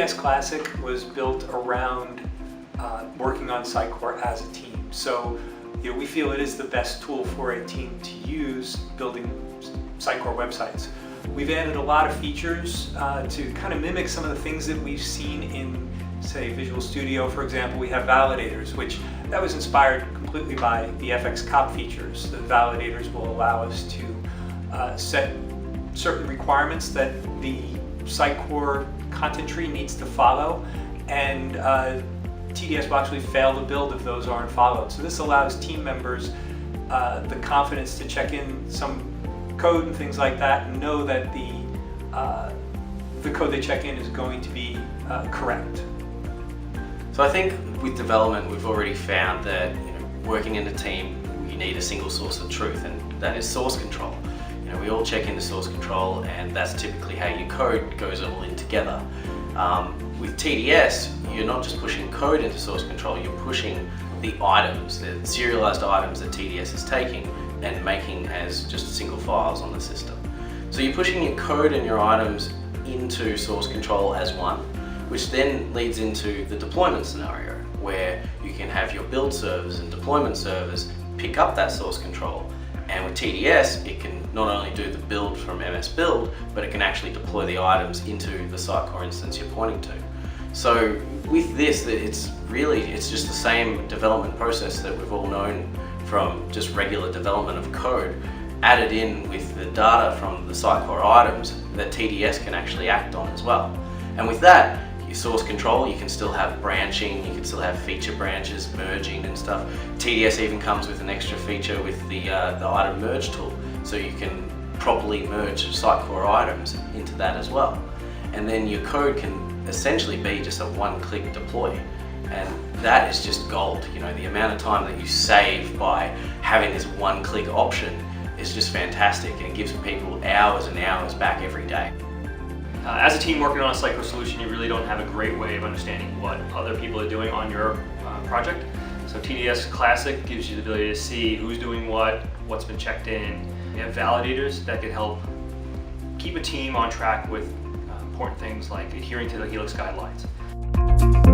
TDS Classic was built around working on Sitecore as a team. So we feel it is the best tool for a team to use building Sitecore websites. We've added a lot of features to kind of mimic some of the things that we've seen in, say, Visual Studio. For example, we have validators, which that was inspired completely by the FX Cop features. The validators will allow us to set certain requirements that the Sitecore content tree needs to follow, and TDS will actually fail the build if those aren't followed. So this allows team members the confidence to check in some code and things like that and know that the code they check in is going to be correct. So I think with development we've already found that working in a team you need a single source of truth, and that is source control. We all check into source control, and that's typically how your code goes all in together. With TDS, you're not just pushing code into source control, you're pushing the items, the serialized items that TDS is taking and making as just single files on the system. So you're pushing your code and your items into source control as one, which then leads into the deployment scenario, where you can have your build servers and deployment servers pick up that source control. And with TDS, it can not only do the build from MS Build, but it can actually deploy the items into the Sitecore instance you're pointing to. So with this, it's just the same development process that we've all known from just regular development of code, added in with the data from the Sitecore items that TDS can actually act on as well. And with that, your source control, you can still have branching, you can still have feature branches, merging and stuff. TDS even comes with an extra feature with the item merge tool, so you can properly merge Sitecore items into that as well. And then your code can essentially be just a one-click deploy. And that is just gold. The amount of time that you save by having this one-click option is just fantastic, and it gives people hours and hours back every day. As a team working on a Sitecore solution, you really don't have a great way of understanding what other people are doing on your project. So TDS Classic gives you the ability to see who's doing what's been checked in. You have validators that can help keep a team on track with important things like adhering to the Helix guidelines.